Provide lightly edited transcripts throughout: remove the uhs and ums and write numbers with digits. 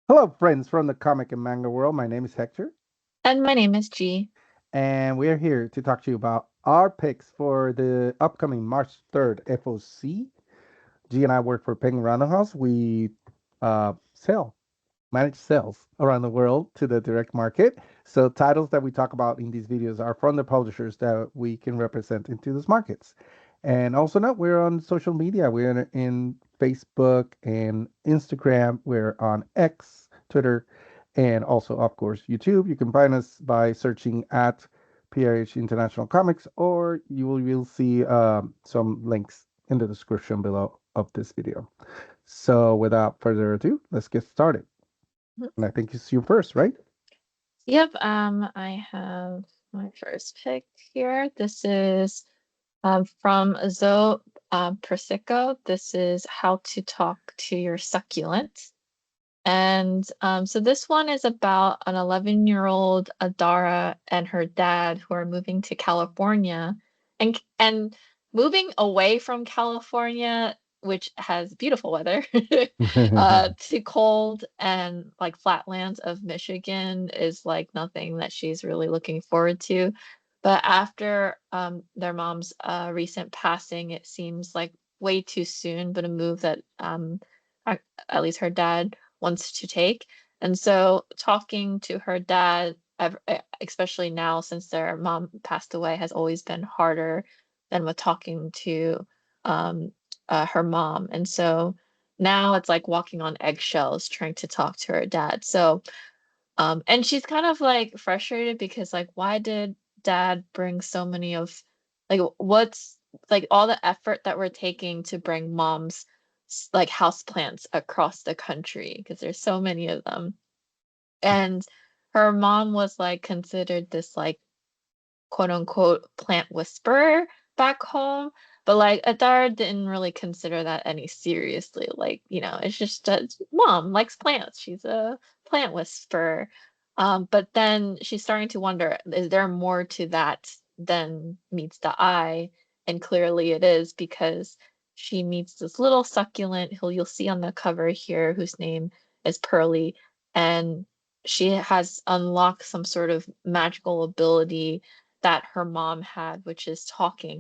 Hello, friends from the comic and manga world. My name is Hector, And my name is G. and we are here to talk to you about our picks for the upcoming March 3rd FOC. G and I work for Penguin Random House. We sell, manage sales around the world to the direct market. So, titles that we talk about in these videos are from the publishers that we can represent into those markets. And also, note we're on social media. We're in Facebook and Instagram. We're on X, Twitter, and also, of course, YouTube. You can find us by searching at PRH International Comics, or you will see some links in the description below of this video. So, without further ado, let's get started. Mhm. And I think it's you first, right? Yep, I have my first pick here. This is from Zoe Persico. This is How to Talk to Your Succulent. And so this one is about an 11-year-old Adara and her dad who are moving to California and moving away from California, which has beautiful weather, to cold and like flatlands of Michigan is like nothing that she's really looking forward to. But after their mom's recent passing, it seems like way too soon, but a move that at least her dad wants to take. And so talking to her dad, especially now since their mom passed away, has always been harder than with talking to her mom. And so now it's like walking on eggshells trying to talk to her dad. So, and she's kind of like frustrated because like, why did dad bring so many of like what's like all the effort that we're taking to bring mom's like houseplants across the country because there's so many of them. And her mom was like considered this like quote unquote plant whisperer back home. But like Adar didn't really consider that any seriously. Like, it's just that mom likes plants. She's a plant whisperer. But then she's starting to wonder, is there more to that than meets the eye? And clearly it is because she meets this little succulent who you'll see on the cover here, whose name is Pearly, and she has unlocked some sort of magical ability that her mom had, which is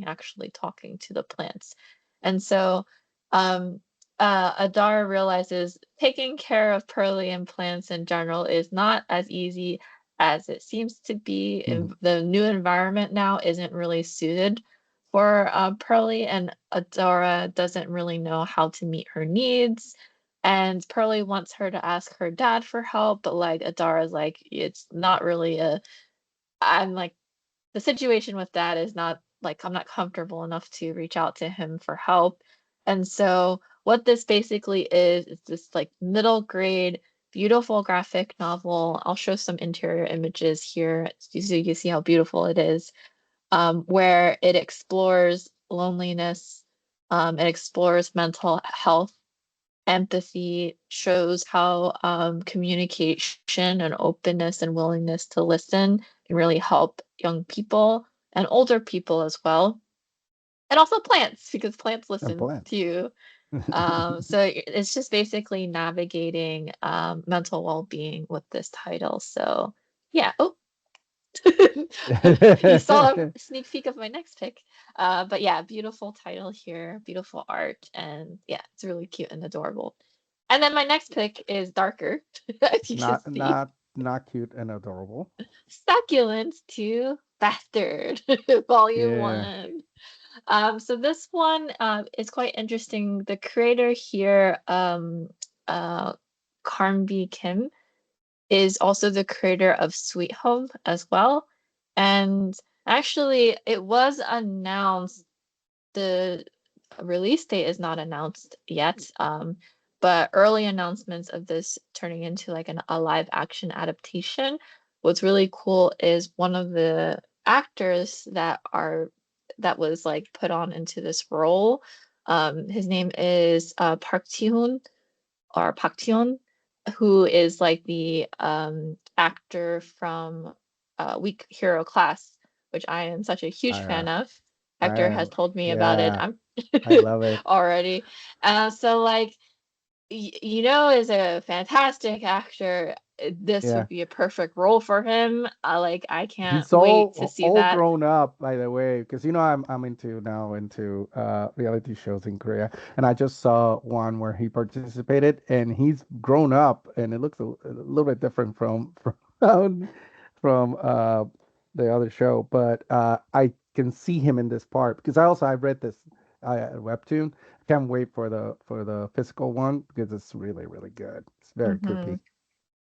actually talking to the plants. And so um, Adara realizes taking care of Pearly and plants in general is not as easy as it seems to be. And the new environment now isn't really suited for Pearly, and Adara doesn't really know how to meet her needs. And Pearly wants her to ask her dad for help, but like Adara's like, it's not really a I'm like the situation with that is not like I'm not comfortable enough to reach out to him for help. And so what this basically is this like middle grade beautiful graphic novel. I'll show some interior images here so you can see how beautiful it is. Where it explores loneliness, it explores mental health, empathy, shows how communication and openness and willingness to listen can really help young people and older people as well. And also plants, because plants And listen to plants. you. So it's just basically navigating mental well-being with this title. So yeah. Oh, you saw a sneak peek of my next pick. But yeah, beautiful title here, beautiful art, and yeah, it's really cute and adorable. And then my next pick is darker, as you can not see. not not cute and adorable. Succulents to Bastard, Volume Yeah. 1. So this one is quite interesting. The creator here, Karnby Kim, is also the creator of Sweet Home as well. And actually, it was announced, the release date is not announced yet, but early announcements of this turning into like a live action adaptation. What's really cool is one of the actors that was like put on into this role. His name is Park Ji-hoon or Park Ji-hoon, who is like the actor from Weak Hero Class, which I am such a huge I fan of. I Hector has am. told me about it. Yeah. I'm I love it. already. So like is a fantastic actor. This Yeah. would be a perfect role for him. Like, I can't He's wait to see all that. grown up, by the way, because I'm into reality shows in Korea, and I just saw one where he participated, and he's grown up, and it looks a little bit different from the other show, but I can see him in this part because I've read this webtoon. I can't wait for the physical one because it's really good. It's very Hmm. creepy.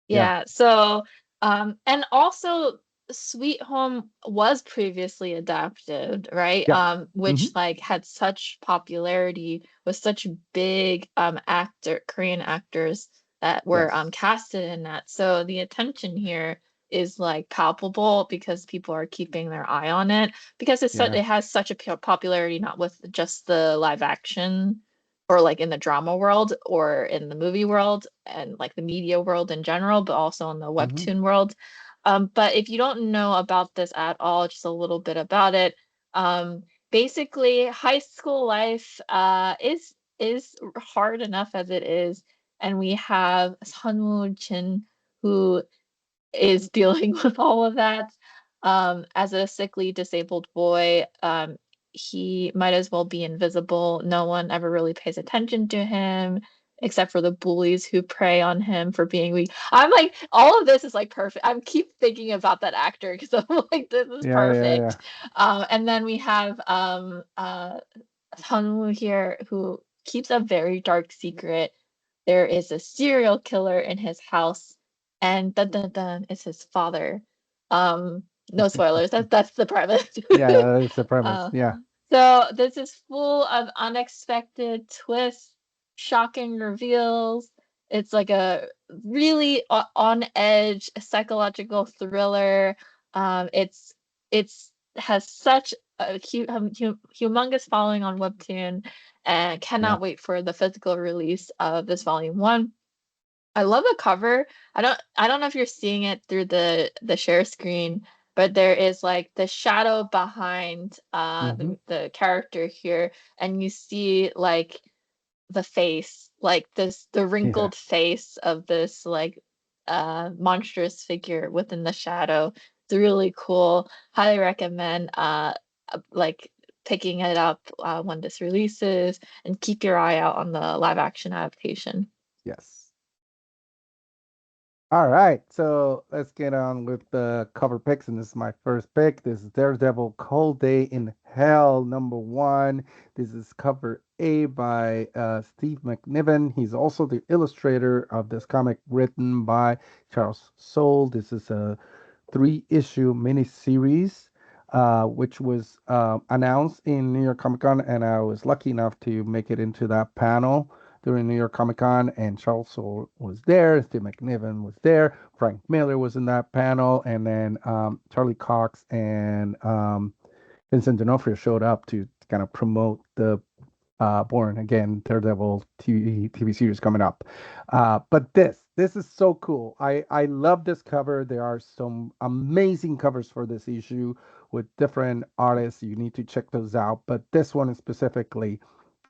Yeah. Yeah, so and also Sweet Home was previously adapted, right? Yeah. Which Hmm. like had such popularity with such big Korean actors that were Yes. casted in that. So the attention here is like palpable because people are keeping their eye on it because Yeah. it has such a popularity, not with just the live action or like in the drama world or in the movie world and like the media world in general, but also in the Hmm. webtoon world. But if you don't know about this at all, just a little bit about it. Basically, high school life is hard enough as it is, and we have Sunwoo Jin who is dealing with all of that. As a sickly disabled boy, he might as well be invisible. No one ever really pays attention to him, except for the bullies who prey on him for being weak. I'm like, all of this is like perfect. I keep thinking about that actor because I'm like, this is Yeah. perfect. And then we have Sunwoo here who keeps a very dark secret. There is a serial killer in his house, and dun dun dun, it's his father. No spoilers. That's the premise. Yeah, that's the premise. uh, Yeah. so this is full of unexpected twists, shocking reveals. It's like a really on edge psychological thriller. It's has such a humongous following on Webtoon, and Yeah. cannot wait for the physical release of this volume one. I love the cover. I don't know if you're seeing it through the share screen, but there is like the shadow behind Hmm. the character here, and you see like the face, like the Yeah. wrinkled face of this like monstrous figure within the shadow. It's really cool. Highly recommend like picking it up when this releases, and keep your eye out on the live action adaptation. Yes. All right. So let's get on with the cover picks. And this is my first pick. This is Daredevil Cold Day in Hell, #1. This is cover A by Steve McNiven. He's also the illustrator of this comic written by Charles Soule. This is a three-issue miniseries, which was announced in New York Comic Con, and I was lucky enough to make it into that panel during New York Comic Con, and Charles Soule was there, Steve McNiven was there, Frank Miller was in that panel, and then Charlie Cox and Vincent D'Onofrio showed up to kind of promote the Born Again Daredevil TV series coming up. But this is so cool. I love this cover. There are some amazing covers for this issue with different artists. You need to check those out. But this one specifically,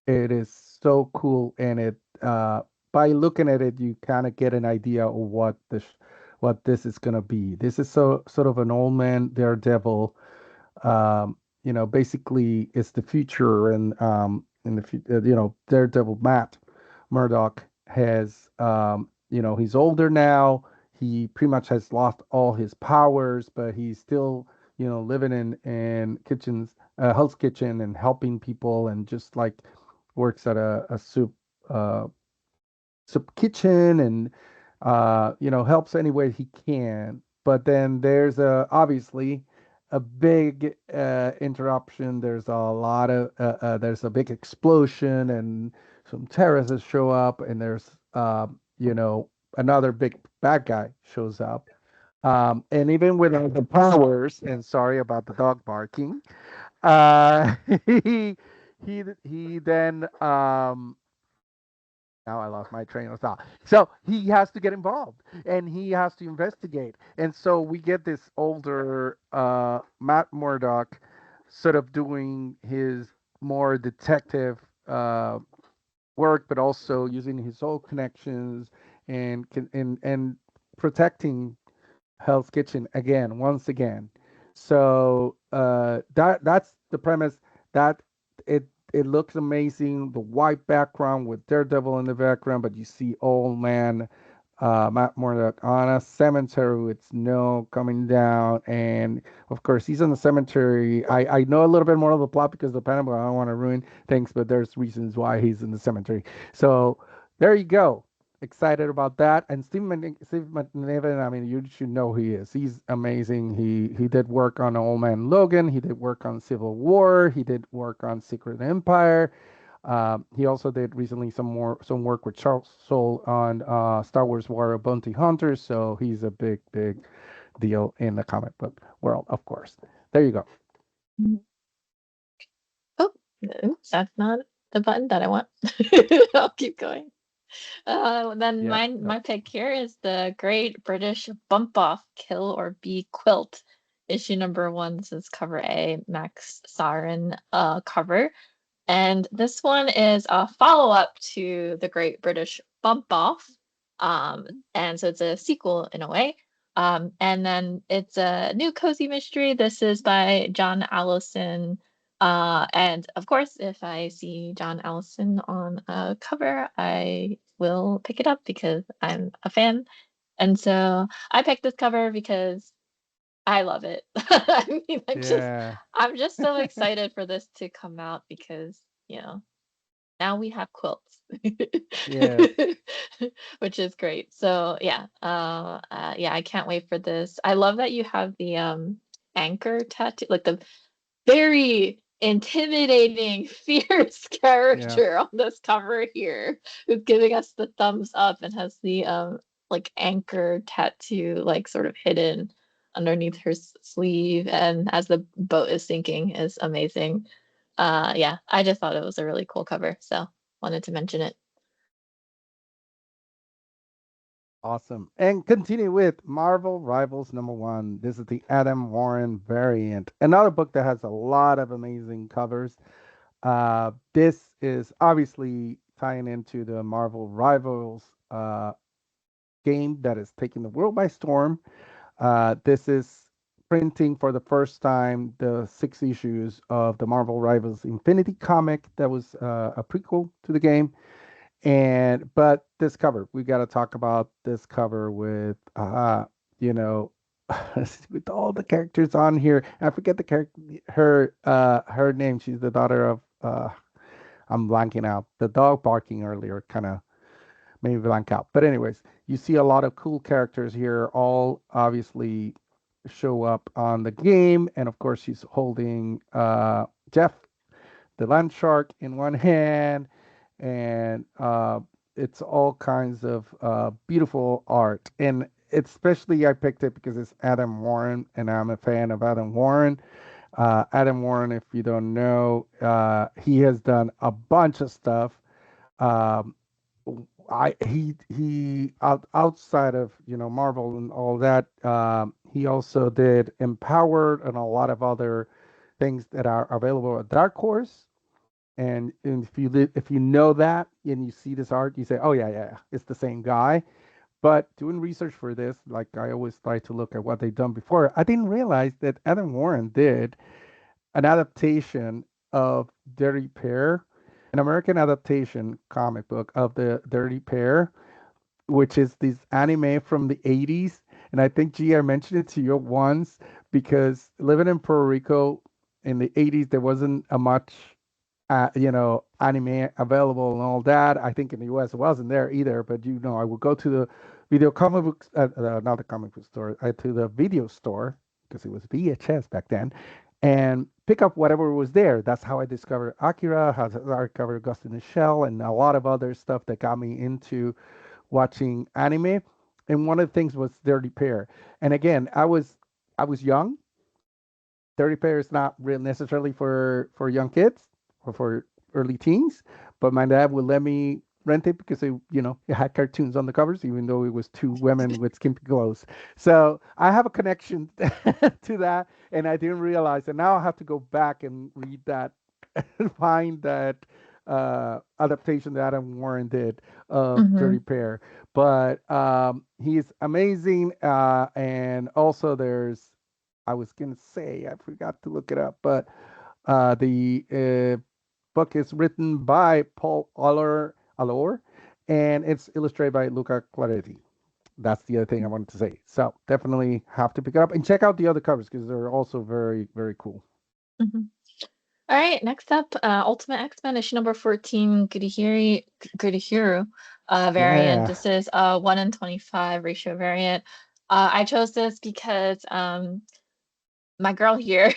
it is so cool, and it by looking at it, you kind of get an idea of what this is gonna be. This is sort of an old man daredevil, basically it's the future, and in the Daredevil Matt Murdock has, he's older now. He pretty much has lost all his powers, but he's still, living in kitchens, Hell's Kitchen, and helping people, and just like works at a uh, soup kitchen, and helps any way he can. But then there's obviously a big interruption. There's a lot of there's a big explosion, and some terrorists show up, and there's another big bad guy shows up. And even without the powers, and sorry about the dog barking, uh, he he then now I lost my train of thought. So he has to get involved, and he has to investigate. And so we get this older Matt Murdock sort of doing his more detective work, but also using his old connections and protecting Hell's Kitchen again, once again. So that's the premise. That it it looks amazing. The white background with Daredevil in the background, but you see Old Man Matt Murdock on a cemetery with snow coming down, and of course he's in the cemetery. I know a little bit more of the plot because of the panel, but I don't want to ruin things. But there's reasons why he's in the cemetery. So there you go, excited about that. And Steve McNiven, I mean, you should know who he is. He's amazing. He did work on Old Man Logan. He did work on Civil War. He did work on Secret Empire. He also did recently some work with Charles Soule on Star Wars War of Bounty Hunters. So he's a big deal in the comic book world, of course. There you go. Mhm. Oh, no, that's not the button that I want. I'll keep going. Then Yeah. my pick here is the Great British Bump Off Kill or Be Quilt. Issue number one. This is cover A, Max Sarin cover. And this one is a follow-up to the Great British Bump Off. And so it's a sequel in a way. And then it's a new cozy mystery. This is by John Allison. And of course, if I see John Allison on a cover, I will pick it up because I'm a fan. And so I picked this cover because I love it. I mean, Yeah. I'm just so excited for this to come out because, now we have quilts, Yes. which is great. So yeah, yeah, I can't wait for this. I love that you have the anchor tattoo, like the very intimidating, fierce Yeah. character on this cover here, who's giving us the thumbs up and has the like anchor tattoo like sort of hidden underneath her sleeve, and as the boat is sinking is amazing. Yeah, I just thought it was a really cool cover, so wanted to mention it. Awesome. And continue with Marvel Rivals number one. This is the Adam Warren variant. Another book that has a lot of amazing covers. This is obviously tying into the Marvel Rivals game that is taking the world by storm. This is printing for the first time the 6 issues of the Marvel Rivals Infinity comic that was a prequel to the game. And but this cover, we got to talk about this cover with you know with all the characters on here. I forget the character her name. She's the daughter of I'm blanking out. The dog barking earlier kind of made me blank out. But anyways, you see a lot of cool characters here, all obviously show up on the game, and of course she's holding Jeff the land shark in one hand, and it's all kinds of beautiful art. And especially I picked it because it's Adam Warren, and I'm a fan of Adam Warren. Adam Warren, if you don't know, he has done a bunch of stuff. Um, outside of Marvel and all that, he also did Empowered and a lot of other things that are available at Dark Horse. And if you know that and you see this art, you say, oh yeah, it's the same guy. But doing research for this, like I always try to look at what they've done before, I didn't realize that Adam Warren did an adaptation of Dirty Pair, an American adaptation comic book of the Dirty Pair, which is this anime from the 80s. And I think, G, I mentioned it to you once because living in Puerto Rico in the 80s, there wasn't a much anime available and all that. I think in the US it wasn't there either, but I would go to the video comic books, not the comic book store, to the video store because it was VHS back then, and pick up whatever was there. That's how I discovered Akira, how I discovered Ghost in the Shell, and a lot of other stuff that got me into watching anime. And one of the things was Dirty Pair. And again, I was young. Dirty Pair is not real necessarily for young kids or for early teens, but my dad would let me rent it because it had cartoons on the covers, even though it was two women with skimpy clothes. So I have a connection to that, and I didn't realize, and now I have to go back and read that and find that adaptation that Adam Warren did of Mm-hmm. Dirty Pair. But he's amazing. And also, I was gonna say, I forgot to look it up, but the book is written by Paul Allor, and it's illustrated by Luca Claretti. That's the other thing I wanted to say. So definitely have to pick it up and check out the other covers because they're also very, very cool. Mm-hmm. All right, next up, Ultimate X-Men issue number 14, Gurihiru variant. Yeah, This is a 1 in 25 ratio variant. I chose this because my girl here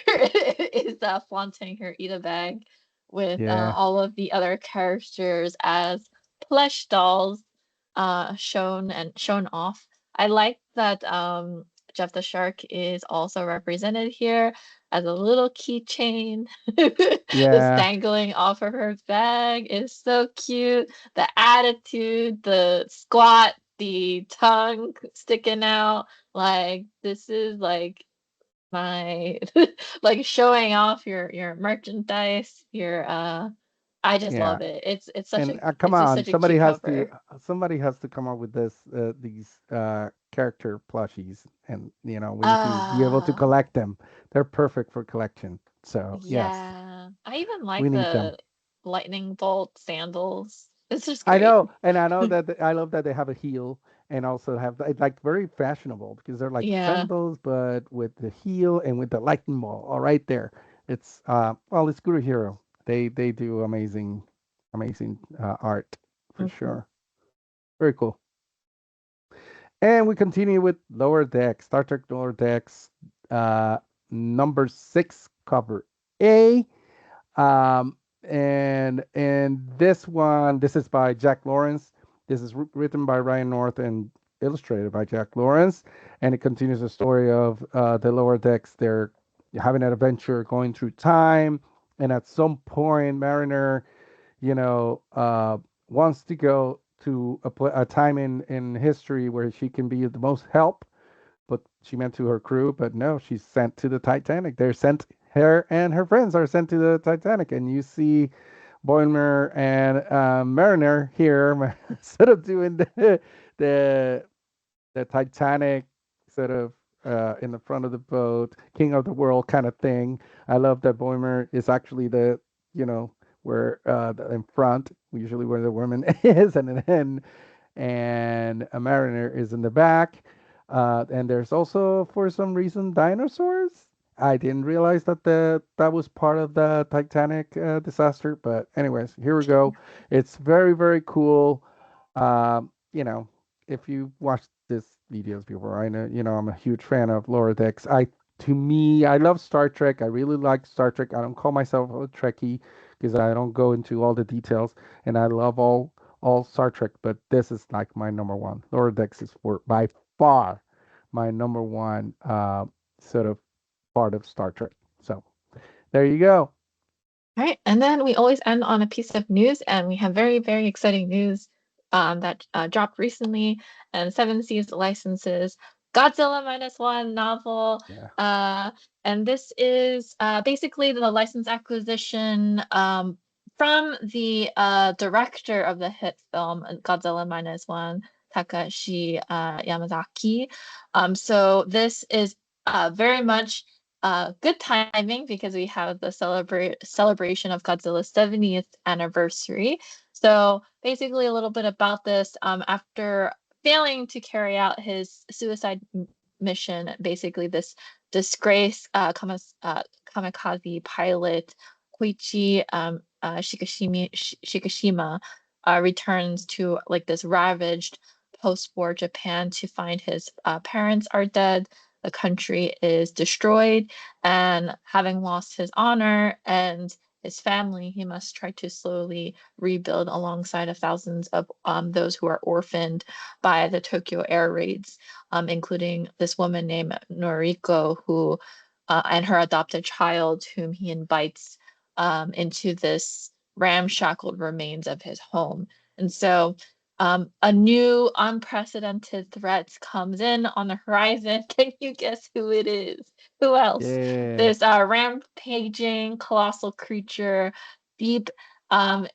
is flaunting her Ida bag with yeah, all of the other characters as plush dolls shown off. I like that Jeff the Shark is also represented here as a little keychain that's yeah, dangling off of her bag. Is so cute. The attitude, the squat, the tongue sticking out. Like this is like my like showing off your merchandise, your I just yeah. love it. And come It's just on, such a cute cover. somebody has to come up with these character plushies, and we need to be able to Ah, collect them. They're perfect for collection. So yes, yeah. I even we like need them. the lightning bolt sandals. It's just I great. know, and I know that I love that they have a heel and also have it's like very fashionable because they're like Yeah. sandals, but with the heel and with the lightning ball all right there. It's well, it's Guru Hero. They do amazing art for Hmm. sure. Very cool. And we continue with Lower Decks, Star Trek Lower Decks, uh, number 6, cover A. And this one, this is by Jack Lawrence. This is written by Ryan North and illustrated by Jack Lawrence. And it continues the story of the Lower Decks. They're having an adventure going through time. And at some point, Mariner, you know, uh, wants to go to a time in history where she can be the most help, but she meant to her crew, but no, she's sent to the Titanic. They're sent her and her friends are sent to the Titanic, and you see Boimler and Mariner here sort of doing the the Titanic sort of in the front of the boat, king of the world kind of thing. I love that Boimer is actually the, you know, where in front, usually where the woman is, and a mariner is in the back. And there's also, for some reason, dinosaurs. I didn't realize that was part of the Titanic disaster. But anyways, here we go. It's very, very cool. You know, if you watched this videos before, I know, I'm a huge fan of Lower Decks. To me, I love Star Trek. I really like Star Trek. I don't call myself a Trekkie because I don't go into all the details, and I love all Star Trek, but this is like my number one. Lower Decks is by far my number one sort of part of Star Trek. So there you go. All right, and then we always end on a piece of news, and we have very, very exciting news that dropped recently. And Seven Seas licenses Godzilla minus one novel, Yeah. uh, and this is basically the license acquisition from the director of the hit film Godzilla minus one, Takashi Yamazaki. So this is very much good timing because we have the celebration of Godzilla's 70th anniversary. So basically, a little bit about this. After failing to carry out his suicide mission, basically this disgraced kamikaze pilot Koichi Shikishima returns to like this ravaged post-war Japan to find his parents are dead, the country is destroyed, and having lost his honor and his family, he must try to slowly rebuild alongside of thousands of those who are orphaned by the Tokyo air raids, including this woman named Noriko, who and her adopted child, whom he invites into this ramshackled remains of his home. And so a new unprecedented threat comes in on the horizon. Can you guess who it is? Who else? Yeah. This rampaging colossal creature, deep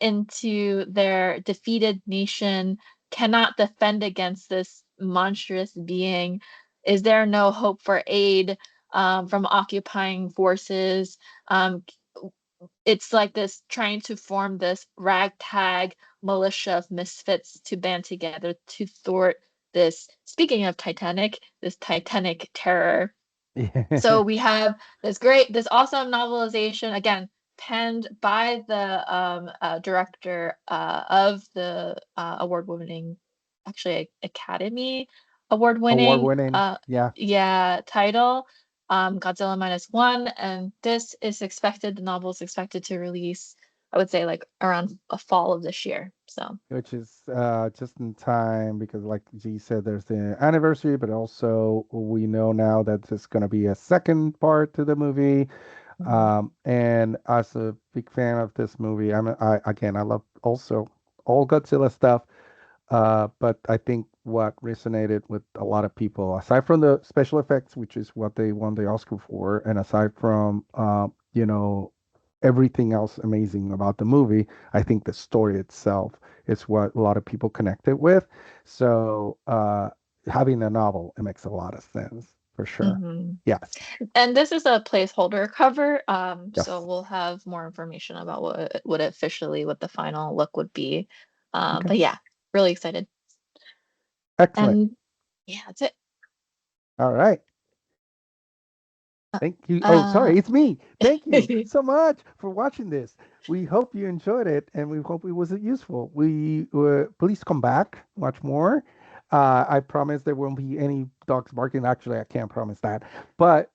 into their defeated nation cannot defend against this monstrous being. Is there no hope for aid from occupying forces? Um, it's like this trying to form this ragtag militia of misfits to band together to thwart this, speaking of Titanic, this Titanic terror. So we have this awesome novelization, again, penned by the director of the award-winning, actually Academy Award Award-winning, winning. Yeah, yeah, title, Godzilla Minus One, and the novel is expected to release, I would say, like around a fall of this year. So, which is just in time because, like G said, there's the anniversary, but also we know now that there's going to be a second part to the movie. mhm, And as a big fan of this movie, I love also all Godzilla stuff. But I think what resonated with a lot of people, aside from the special effects, which is what they won the Oscar for, and aside from everything else amazing about the movie, I think the story itself is what a lot of people connected with. So having a novel, it makes a lot of sense for sure. mhm. Yes, And this is a placeholder cover, so yes. we'll have more information about what the final look would be. Okay, But yeah, really excited. excellent. And yeah, that's it. All right. Uh, Thank you. Oh, uh, sorry, it's me. Thank you so much for watching this. We hope you enjoyed it, and we hope it was useful. We please come back, watch more. I promise there won't be any dogs barking. Actually, I can't promise that, but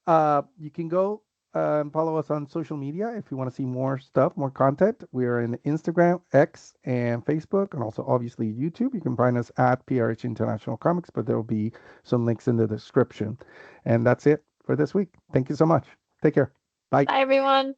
you can go and follow us on social media if you want to see more stuff, more content. We are in Instagram, X, and Facebook, and also obviously YouTube. You can find us at PRH International Comics, but there will be some links in the description. And that's it for this week. Thank you so much. Take care. Bye. Bye, everyone.